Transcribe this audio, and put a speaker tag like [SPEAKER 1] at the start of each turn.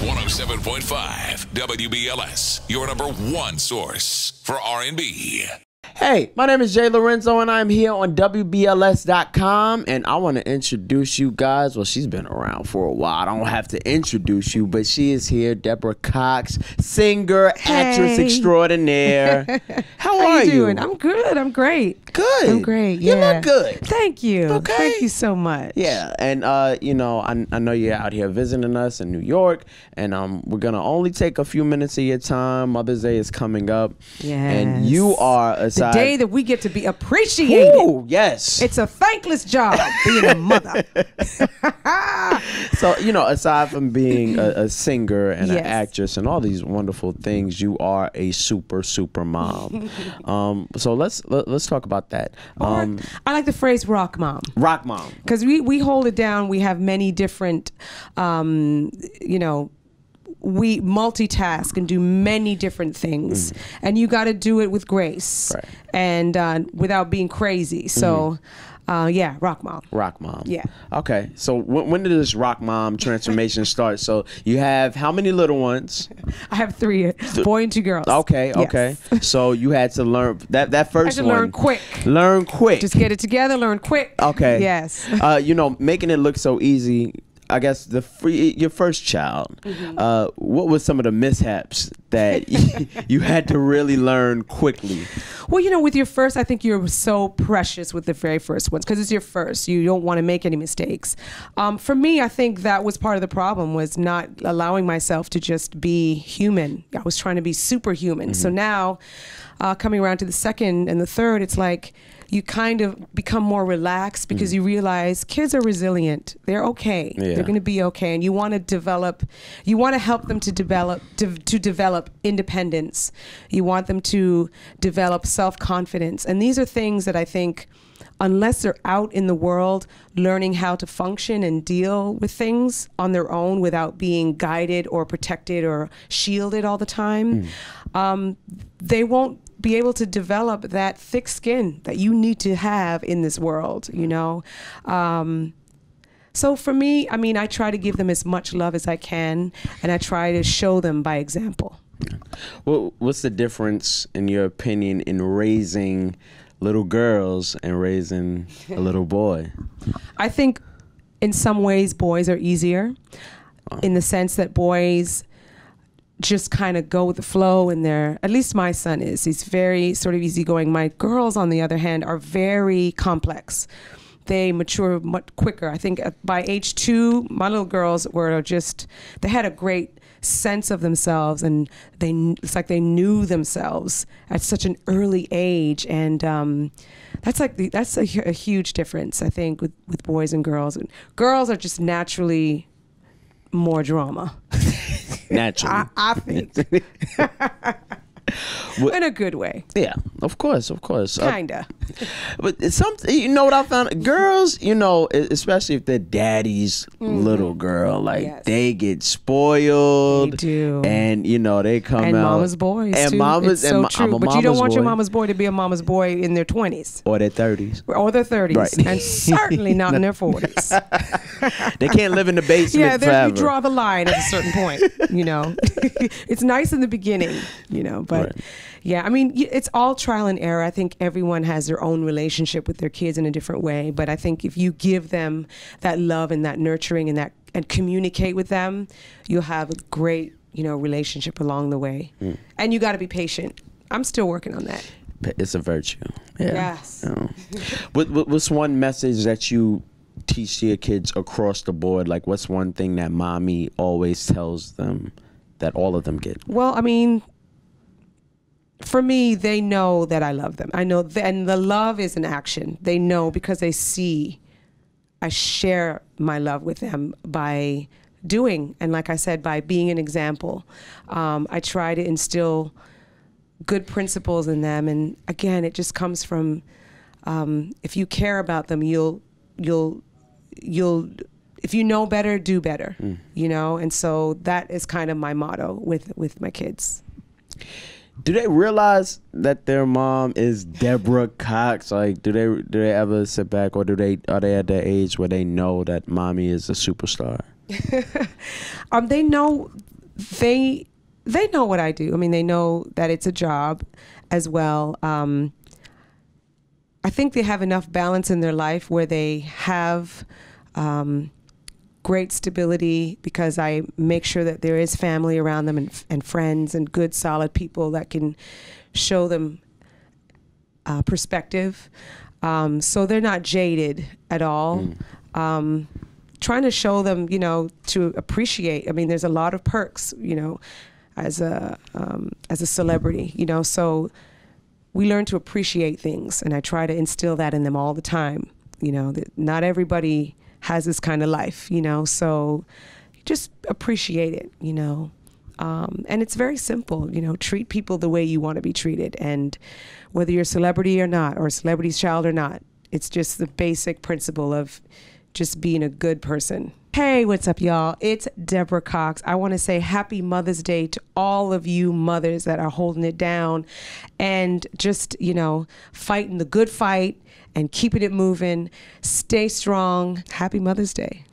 [SPEAKER 1] 107.5 WBLS, your number one source for R&B.
[SPEAKER 2] Hey, my name is Jay Lorenzo, and I'm here on WBLS.com, and I want to introduce you guys. Well, she's been around for a while. I don't have to introduce you, but she is here, Deborah Cox, singer, actress extraordinaire. How are you
[SPEAKER 3] doing? I'm good. I'm great.
[SPEAKER 2] Good.
[SPEAKER 3] I'm great. Yeah.
[SPEAKER 2] You look good.
[SPEAKER 3] Thank you.
[SPEAKER 2] Okay.
[SPEAKER 3] Thank you so much.
[SPEAKER 2] Yeah, and you know, I know you're out here visiting us in New York, and we're gonna only take a few minutes of your time. Mother's Day is coming up, and you are
[SPEAKER 3] the day that we get to be appreciated.
[SPEAKER 2] Ooh, yes,
[SPEAKER 3] it's a thankless job being a mother.
[SPEAKER 2] So, you know, aside from being a singer and an actress and all these wonderful things, you are a super mom. So let's talk about that.
[SPEAKER 3] I like the phrase rock mom.
[SPEAKER 2] Rock mom.
[SPEAKER 3] Because we hold it down. We have many different, you know, we multitask and do many different things, and you got to do it with grace, right, and without being crazy. So yeah, rock mom.
[SPEAKER 2] Rock mom.
[SPEAKER 3] Yeah.
[SPEAKER 2] Okay. So when did this rock mom transformation start? So you have how many little ones?
[SPEAKER 3] I have 3, a boy and 2 girls.
[SPEAKER 2] Okay. Okay. Yes. So you had to learn that first one.
[SPEAKER 3] Learn quick.
[SPEAKER 2] Learn quick.
[SPEAKER 3] Just get it together. Learn quick.
[SPEAKER 2] Okay.
[SPEAKER 3] Yes.
[SPEAKER 2] You know, making it look so easy. I guess your first child, what was some of the mishaps that you had to really learn quickly?
[SPEAKER 3] Well, you know, with your first, I think you're so precious with the very first ones because it's your first. You don't want to make any mistakes. For me, I think that was part of the problem, was not allowing myself to just be human. I was trying to be superhuman. So now, coming around to the second and the third, it's like you kind of become more relaxed because you realize kids are resilient. They're okay. Yeah. They're going to be okay. And you want to develop, you want to help them to develop independence. You want them to develop self-confidence. And these are things that I think, unless they're out in the world learning how to function and deal with things on their own without being guided or protected or shielded all the time, they won't be able to develop that thick skin that you need to have in this world, you know? So for me, I mean, I try to give them as much love as I can, and I try to show them by example.
[SPEAKER 2] Well, what's the difference, in your opinion, in raising little girls and raising a little boy? I
[SPEAKER 3] think in some ways boys are easier, in the sense that boys just kind of go with the flow, and at least my son is. He's very sort of easygoing. My girls, on the other hand, are very complex. They mature much quicker. I think by age 2, my little girls were just, they had a great sense of themselves, and it's like they knew themselves at such an early age, and that's a huge difference, I think, with boys and girls. And girls are just naturally more drama.
[SPEAKER 2] Naturally.
[SPEAKER 3] I think. In a good way.
[SPEAKER 2] Yeah, of course.
[SPEAKER 3] Kinda.
[SPEAKER 2] But it's something, you know what I found? Girls, you know, especially if they're daddy's little girl, like they get spoiled.
[SPEAKER 3] They do.
[SPEAKER 2] And, you know, they come
[SPEAKER 3] and
[SPEAKER 2] out.
[SPEAKER 3] Mama's boys,
[SPEAKER 2] and
[SPEAKER 3] too.
[SPEAKER 2] Mama's,
[SPEAKER 3] it's so
[SPEAKER 2] and
[SPEAKER 3] true. But you don't want your mama's boy to be a mama's boy in their 20s.
[SPEAKER 2] Or their 30s.
[SPEAKER 3] Or their 30s. Right. And certainly not in their 40s.
[SPEAKER 2] They can't live in the basement forever.
[SPEAKER 3] You draw the line at a certain point, you know. It's nice in the beginning, you know, but yeah, I mean, it's all trial and error. I think everyone has their own relationship with their kids in a different way, but I think if you give them that love and that nurturing and communicate with them, you'll have a great, you know, relationship along the way. And you got to be patient. I'm still working on that.
[SPEAKER 2] It's a virtue. Yeah.
[SPEAKER 3] Yes.
[SPEAKER 2] You know. What's one message that you teach your kids across the board? Like, what's one thing that mommy always tells them that all of them get?
[SPEAKER 3] Well, I mean, for me, they know that I love them. I know, and the love is an action. They know because they see I share my love with them by doing, and like I said, by being an example. I try to instill good principles in them, and again, it just comes from if you care about them, you'll if you know better, do better, you know? And so that is kind of my motto with my kids.
[SPEAKER 2] Do they realize that their mom is Deborah Cox? Like, do they ever sit back, or are they at that age where they know that mommy is a superstar?
[SPEAKER 3] They know they know what I do. I mean, they know that it's a job as well. I think they have enough balance in their life where they have great stability, because I make sure that there is family around them and friends and good, solid people that can show them perspective. So they're not jaded at all. Trying to show them, to appreciate. I mean, there's a lot of perks, as a celebrity, so we learn to appreciate things, and I try to instill that in them all the time. That not everybody has this kind of life, so just appreciate it, and it's very simple, treat people the way you want to be treated, and whether you're a celebrity or not, or a celebrity's child or not, it's just the basic principle of just being a good person. Hey, what's up, y'all? It's Deborah Cox. I want to say happy Mother's Day to all of you mothers that are holding it down and just, fighting the good fight and keeping it moving. Stay strong. Happy Mother's Day.